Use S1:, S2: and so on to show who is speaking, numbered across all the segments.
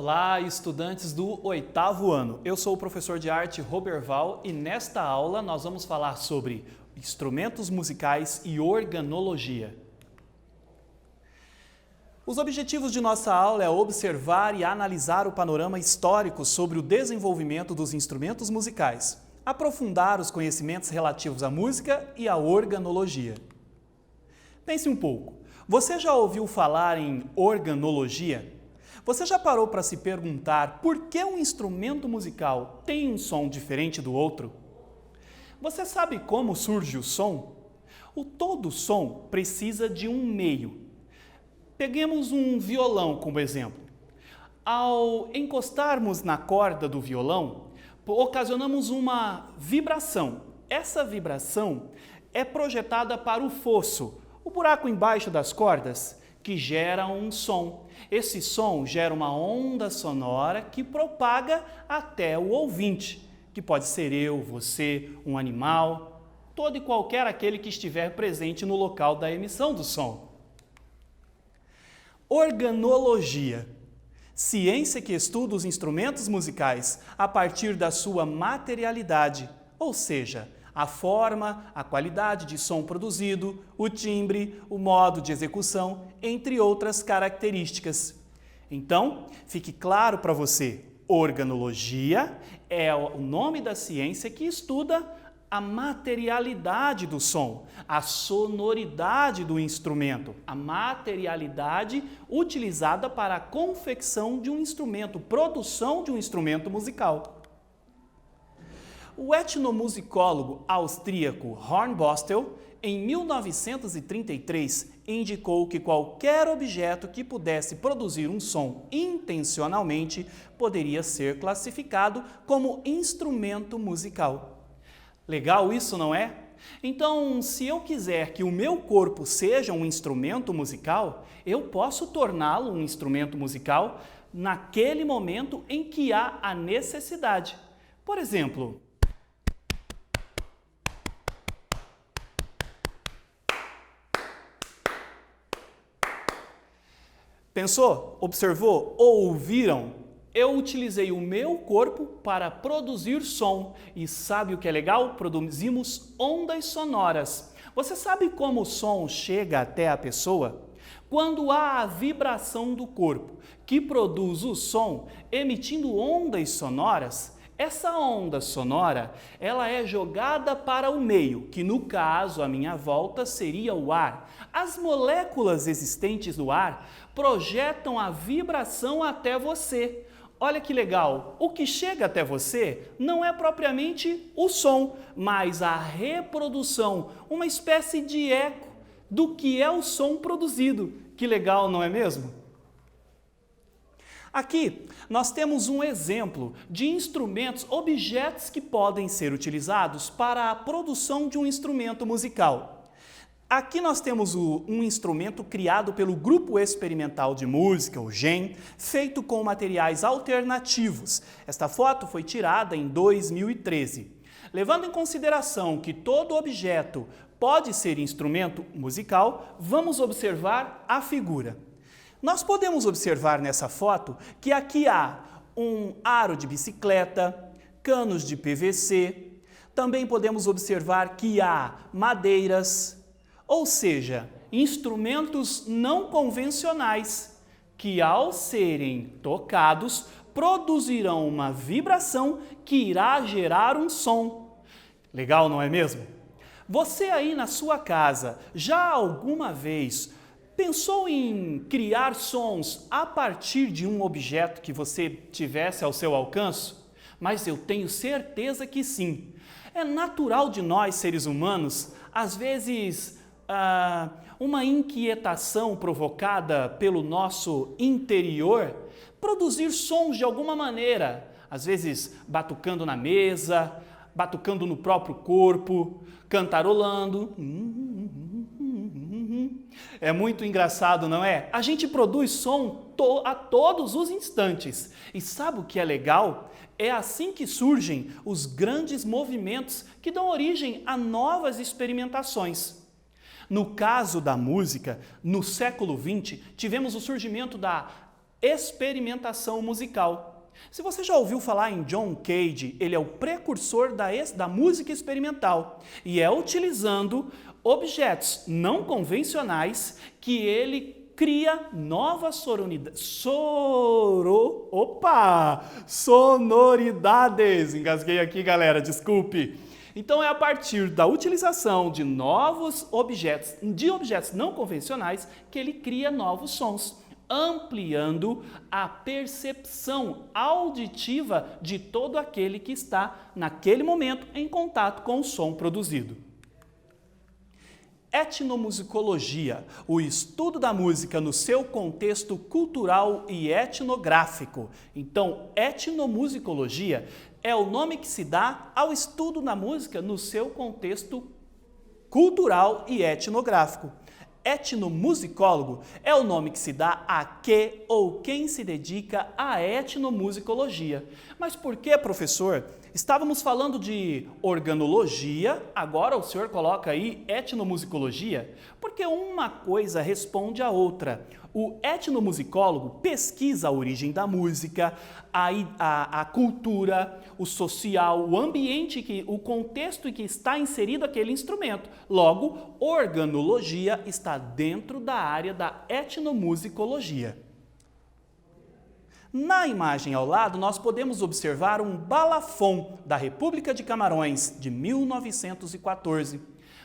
S1: Olá, estudantes do 8º ano. Eu sou o professor de arte Roberval e nesta aula nós vamos falar sobre instrumentos musicais e organologia. Os objetivos de nossa aula é observar e analisar o panorama histórico sobre o desenvolvimento dos instrumentos musicais, aprofundar os conhecimentos relativos à música e à organologia. Pense um pouco. Você já ouviu falar em organologia? Você já parou para se perguntar por que um instrumento musical tem um som diferente do outro? Você sabe como surge o som? Todo som precisa de um meio. Peguemos um violão como exemplo. Ao encostarmos na corda do violão, ocasionamos uma vibração. Essa vibração é projetada para o fosso, o buraco embaixo das cordas, que gera um som. Esse som gera uma onda sonora que propaga até o ouvinte, que pode ser eu, você, um animal, todo e qualquer aquele que estiver presente no local da emissão do som. Organologia. Ciência que estuda os instrumentos musicais a partir da sua materialidade, ou seja, a forma, a qualidade de som produzido, o timbre, o modo de execução, entre outras características. Então, fique claro para você, organologia é o nome da ciência que estuda a materialidade do som, a sonoridade do instrumento, a materialidade utilizada para a confecção de um instrumento, produção de um instrumento musical. O etnomusicólogo austríaco Hornbostel, em 1933, indicou que qualquer objeto que pudesse produzir um som intencionalmente poderia ser classificado como instrumento musical. Legal isso, não é? Então, se eu quiser que o meu corpo seja um instrumento musical, eu posso torná-lo um instrumento musical naquele momento em que há a necessidade. Por exemplo, pensou? Observou? Ou ouviram? Eu utilizei o meu corpo para produzir som. E sabe o que é legal? Produzimos ondas sonoras. Você sabe como o som chega até a pessoa? Quando há a vibração do corpo, que produz o som emitindo ondas sonoras, essa onda sonora, ela é jogada para o meio, que no caso, à minha volta, seria o ar. As moléculas existentes no ar projetam a vibração até você. Olha que legal, o que chega até você não é propriamente o som, mas a reprodução, uma espécie de eco do que é o som produzido. Que legal, não é mesmo? Aqui nós temos um exemplo de instrumentos, objetos que podem ser utilizados para a produção de um instrumento musical. Aqui nós temos um instrumento criado pelo Grupo Experimental de Música, o GEM, feito com materiais alternativos. Esta foto foi tirada em 2013. Levando em consideração que todo objeto pode ser instrumento musical, vamos observar a figura. Nós podemos observar nessa foto que aqui há um aro de bicicleta, canos de PVC, também podemos observar que há madeiras, ou seja, instrumentos não convencionais que, ao serem tocados, produzirão uma vibração que irá gerar um som. Legal, não é mesmo? Você aí na sua casa já alguma vez pensou em criar sons a partir de um objeto que você tivesse ao seu alcance? Mas eu tenho certeza que sim. É natural de nós, seres humanos, às vezes, uma inquietação provocada pelo nosso interior, produzir sons de alguma maneira, às vezes batucando na mesa, batucando no próprio corpo, cantarolando. É muito engraçado, não é? A gente produz som a todos os instantes. E sabe o que é legal? É assim que surgem os grandes movimentos que dão origem a novas experimentações. No caso da música, no século XX, tivemos o surgimento da experimentação musical. Se você já ouviu falar em John Cage, ele é o precursor da música experimental e é utilizando objetos não convencionais que ele cria novas sonoridades. Engasguei aqui, galera, desculpe. Então é a partir da utilização de novos objetos, não convencionais, que ele cria novos sons, ampliando a percepção auditiva de todo aquele que está, naquele momento, em contato com o som produzido. Etnomusicologia, o estudo da música no seu contexto cultural e etnográfico. Então, etnomusicologia é o nome que se dá ao estudo da música no seu contexto cultural e etnográfico. Etnomusicólogo é o nome que se dá a que ou quem se dedica à etnomusicologia. Mas por que, professor? Estávamos falando de organologia, agora o senhor coloca aí etnomusicologia? Porque uma coisa responde à outra. O etnomusicólogo pesquisa a origem da música, a cultura, o social, o ambiente, o contexto em que está inserido aquele instrumento. Logo, organologia está dentro da área da etnomusicologia. Na imagem ao lado, nós podemos observar um balafon da República de Camarões, de 1914.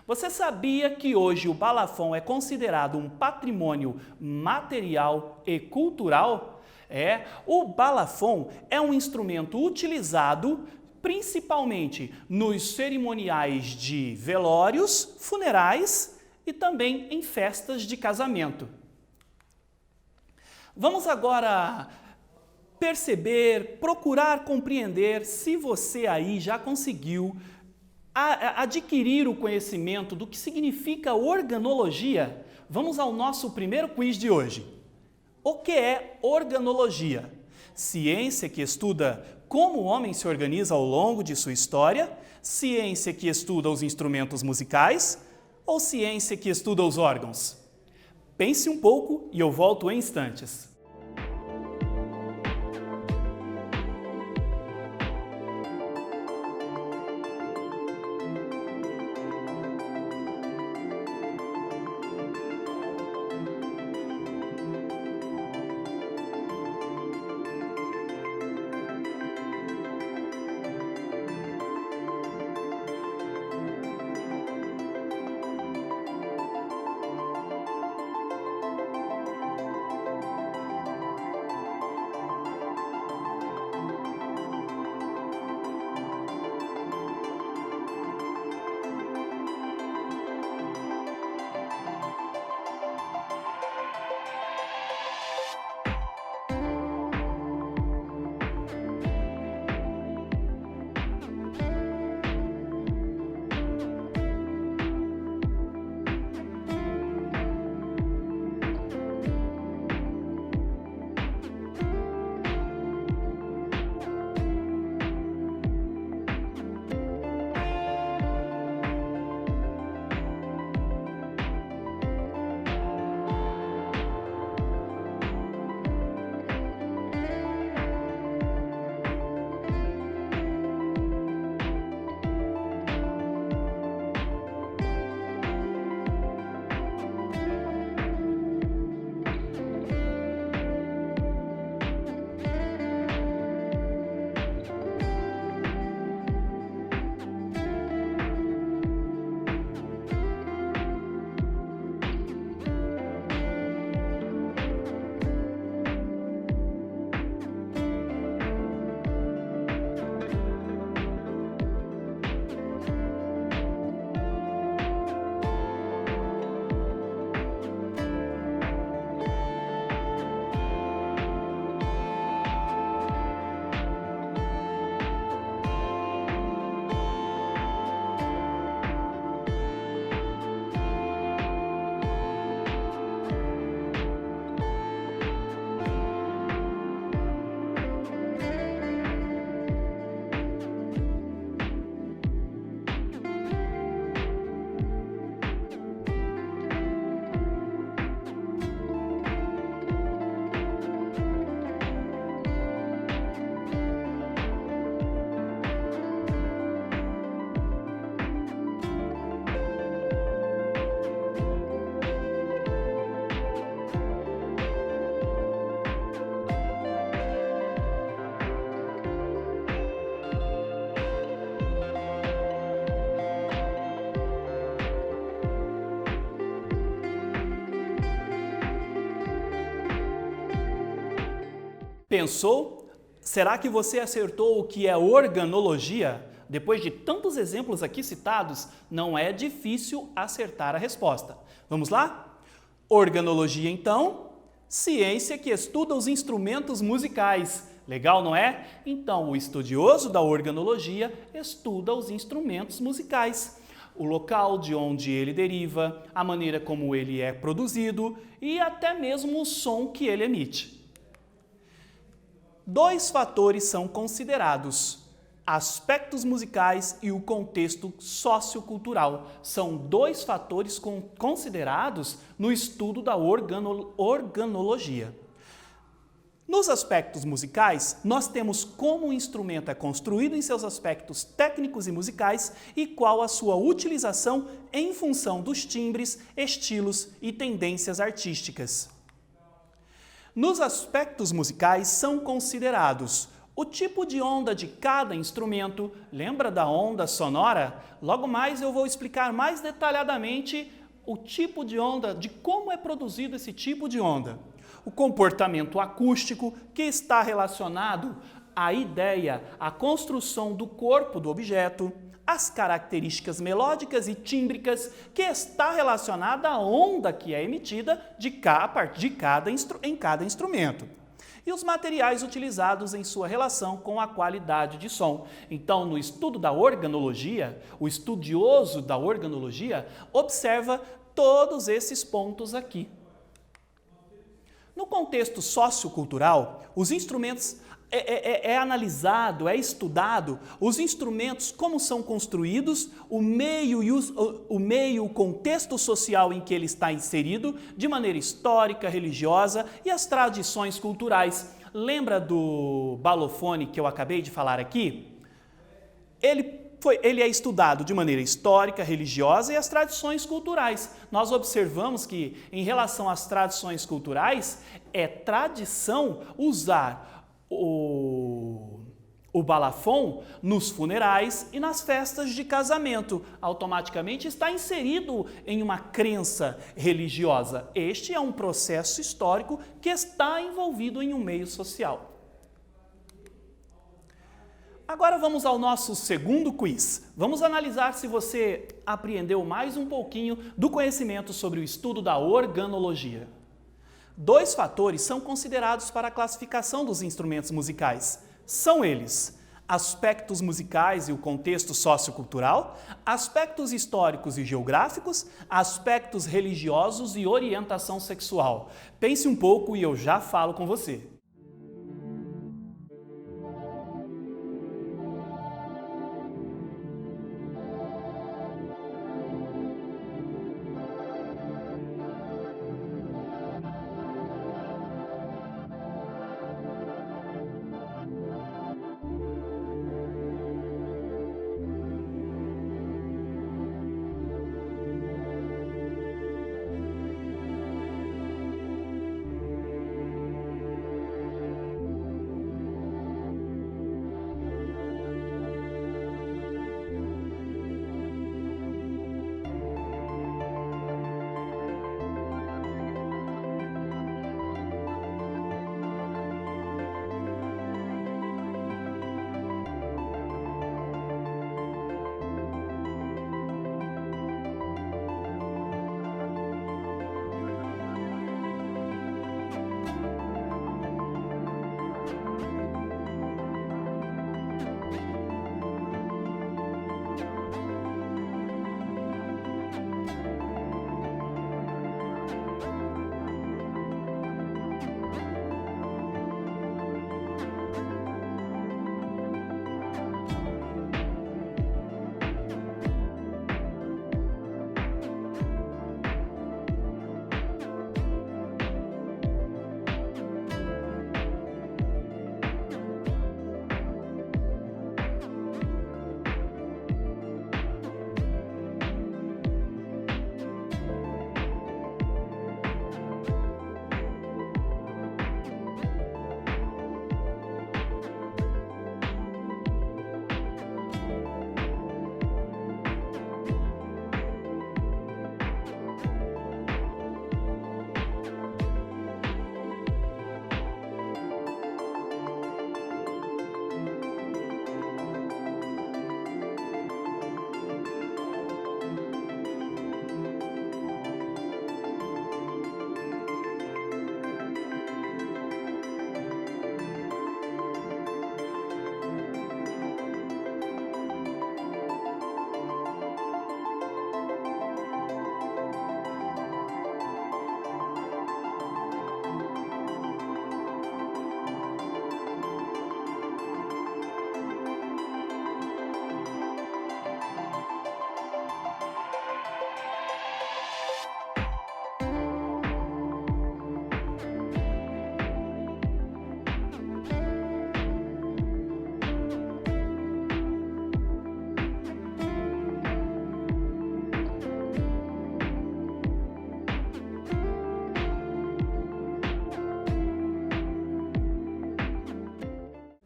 S1: Você sabia que hoje o balafon é considerado um patrimônio material e cultural? O balafon é um instrumento utilizado principalmente nos cerimoniais de velórios, funerais e também em festas de casamento. Vamos agora perceber, procurar compreender se você aí já conseguiu adquirir o conhecimento do que significa organologia. Vamos ao nosso primeiro quiz de hoje. O que é organologia? Ciência que estuda como o homem se organiza ao longo de sua história, ciência que estuda os instrumentos musicais ou ciência que estuda os órgãos? Pense um pouco e eu volto em instantes. Pensou? Será que você acertou o que é organologia? Depois de tantos exemplos aqui citados, não é difícil acertar a resposta. Vamos lá? Organologia, então, ciência que estuda os instrumentos musicais. Legal, não é? Então, o estudioso da organologia estuda os instrumentos musicais. O local de onde ele deriva, a maneira como ele é produzido e até mesmo o som que ele emite. Dois fatores são considerados: aspectos musicais e o contexto sociocultural. São dois fatores considerados no estudo da organologia. Nos aspectos musicais, nós temos como o instrumento é construído em seus aspectos técnicos e musicais e qual a sua utilização em função dos timbres, estilos e tendências artísticas. Nos aspectos musicais são considerados o tipo de onda de cada instrumento. Lembra da onda sonora? Logo mais eu vou explicar mais detalhadamente o tipo de onda, de como é produzido esse tipo de onda. O comportamento acústico, que está relacionado à ideia, à construção do corpo do objeto, as características melódicas e tímbricas, que está relacionada à onda que é emitida em cada instrumento. E os materiais utilizados em sua relação com a qualidade de som. Então, no estudo da organologia, o estudioso da organologia observa todos esses pontos aqui. No contexto sociocultural, os instrumentos é analisado, é estudado, os instrumentos, como são construídos, o meio, o contexto social em que ele está inserido, de maneira histórica, religiosa e as tradições culturais. Lembra do balofone que eu acabei de falar aqui? Ele é estudado de maneira histórica, religiosa e as tradições culturais. Nós observamos que, em relação às tradições culturais, é tradição usar o balafon nos funerais e nas festas de casamento. Automaticamente está inserido em uma crença religiosa. Este é um processo histórico que está envolvido em um meio social. Agora vamos ao nosso segundo quiz. Vamos analisar se você apreendeu mais um pouquinho do conhecimento sobre o estudo da organologia. Dois fatores são considerados para a classificação dos instrumentos musicais. São eles: aspectos musicais e o contexto sociocultural, aspectos históricos e geográficos, aspectos religiosos e orientação sexual. Pense um pouco e eu já falo com você.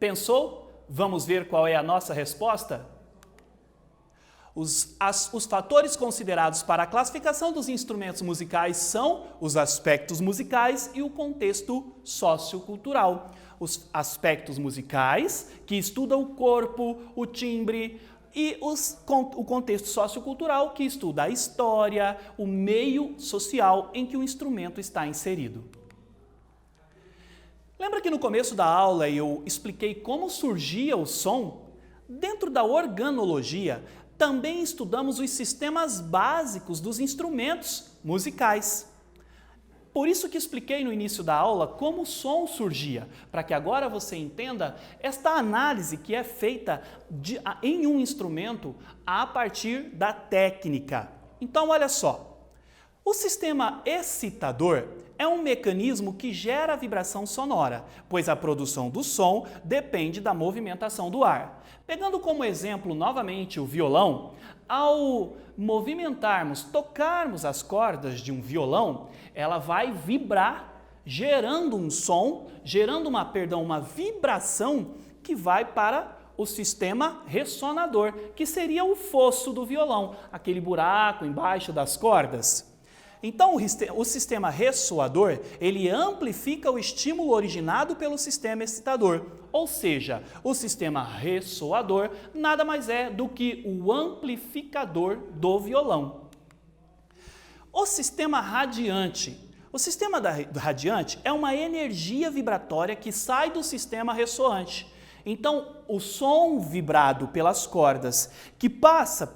S1: Pensou? Vamos ver qual é a nossa resposta? Os fatores considerados para a classificação dos instrumentos musicais são os aspectos musicais e o contexto sociocultural. Os aspectos musicais, que estudam o corpo, o timbre, e o contexto sociocultural, que estuda a história, o meio social em que o instrumento está inserido. Lembra que no começo da aula eu expliquei como surgia o som? Dentro da organologia, também estudamos os sistemas básicos dos instrumentos musicais. Por isso que expliquei no início da aula como o som surgia, para que agora você entenda esta análise que é feita em um instrumento a partir da técnica. Então, olha só, o sistema excitador é um mecanismo que gera a vibração sonora, pois a produção do som depende da movimentação do ar. Pegando como exemplo novamente o violão, ao movimentarmos, tocarmos as cordas de um violão, ela vai vibrar, gerando um som, gerando uma vibração que vai para o sistema ressonador, que seria o fosso do violão, aquele buraco embaixo das cordas. Então, o sistema ressoador, ele amplifica o estímulo originado pelo sistema excitador, ou seja, o sistema ressoador nada mais é do que o amplificador do violão. O sistema radiante. O sistema radiante é uma energia vibratória que sai do sistema ressoante. Então, o som vibrado pelas cordas, que passa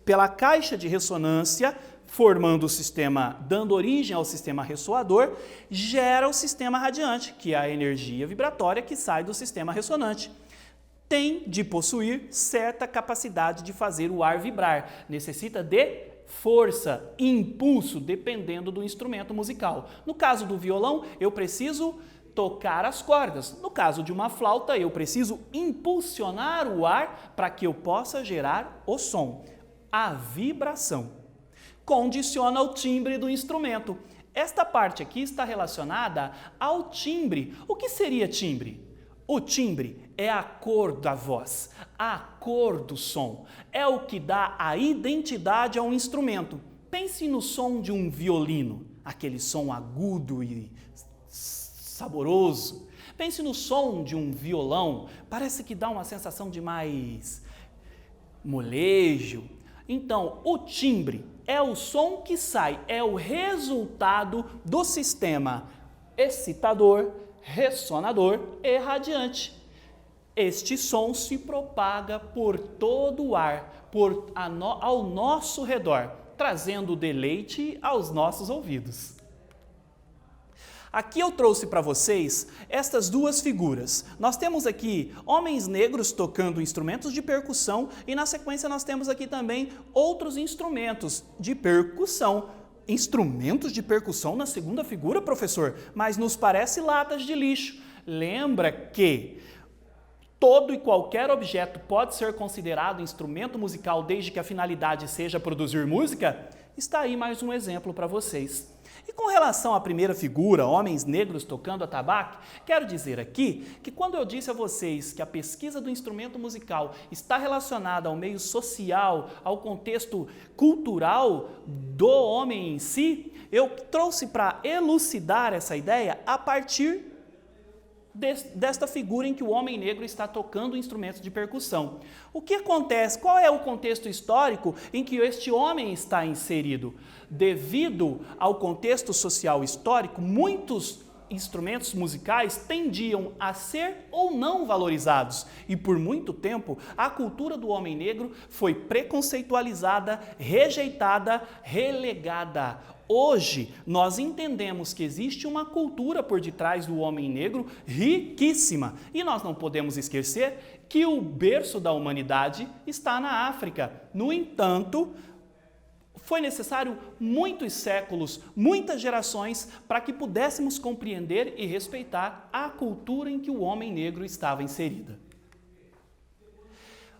S1: pela caixa de ressonância, formando o sistema, dando origem ao sistema ressoador, gera o sistema radiante, que é a energia vibratória que sai do sistema ressonante. Tem de possuir certa capacidade de fazer o ar vibrar, necessita de força, impulso, dependendo do instrumento musical. No caso do violão, eu preciso tocar as cordas. No caso de uma flauta, eu preciso impulsionar o ar para que eu possa gerar o som, a vibração. Condiciona o timbre do instrumento. Esta parte aqui está relacionada ao timbre. O que seria timbre? O timbre é a cor da voz, a cor do som. É o que dá a identidade ao instrumento. Pense no som de um violino, aquele som agudo e saboroso. Pense no som de um violão, parece que dá uma sensação de mais molejo. Então, o timbre é o som que sai, é o resultado do sistema excitador, ressonador e radiante. Este som se propaga por todo o ar, ao nosso redor, trazendo deleite aos nossos ouvidos. Aqui eu trouxe para vocês estas duas figuras. Nós temos aqui homens negros tocando instrumentos de percussão e na sequência nós temos aqui também outros instrumentos de percussão. Instrumentos de percussão na segunda figura, professor? Mas nos parece latas de lixo. Lembra que todo e qualquer objeto pode ser considerado instrumento musical desde que a finalidade seja produzir música? Está aí mais um exemplo para vocês. E com relação à primeira figura, homens negros tocando atabaque, quero dizer aqui que quando eu disse a vocês que a pesquisa do instrumento musical está relacionada ao meio social, ao contexto cultural do homem em si, eu trouxe para elucidar essa ideia a partir desta figura em que o homem negro está tocando instrumentos de percussão. O que acontece? Qual é o contexto histórico em que este homem está inserido? Devido ao contexto social histórico, muitos instrumentos musicais tendiam a ser ou não valorizados e por muito tempo a cultura do homem negro foi preconceitualizada, rejeitada, relegada. Hoje, nós entendemos que existe uma cultura por detrás do homem negro riquíssima e nós não podemos esquecer que o berço da humanidade está na África. No entanto, foi necessário muitos séculos, muitas gerações para que pudéssemos compreender e respeitar a cultura em que o homem negro estava inserida.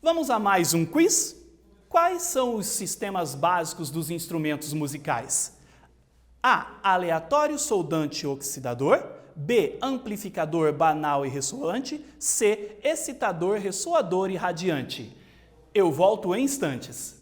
S1: Vamos a mais um quiz? Quais são os sistemas básicos dos instrumentos musicais? A. Aleatório soldante oxidador. B. Amplificador banal e ressoante. C. Excitador ressoador e radiante. Eu volto em instantes.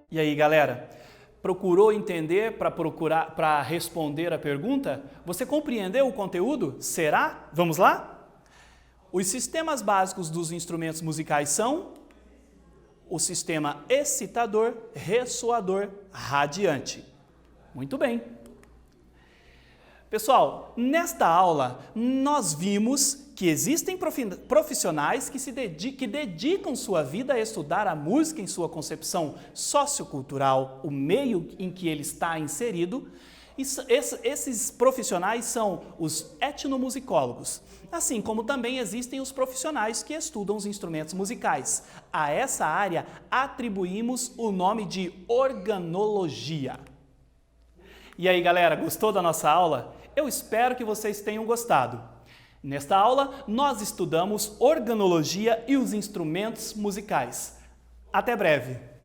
S1: E aí, galera? Procurou entender para responder a pergunta? Você compreendeu o conteúdo? Será? Vamos lá? Os sistemas básicos dos instrumentos musicais são o sistema excitador, ressoador, radiante. Muito bem. Pessoal, nesta aula nós vimos que existem profissionais que dedicam sua vida a estudar a música em sua concepção sociocultural, o meio em que ele está inserido. Esses profissionais são os etnomusicólogos, assim como também existem os profissionais que estudam os instrumentos musicais. A essa área atribuímos o nome de organologia. E aí, galera, gostou da nossa aula? Eu espero que vocês tenham gostado. Nesta aula, nós estudamos organologia e os instrumentos musicais. Até breve!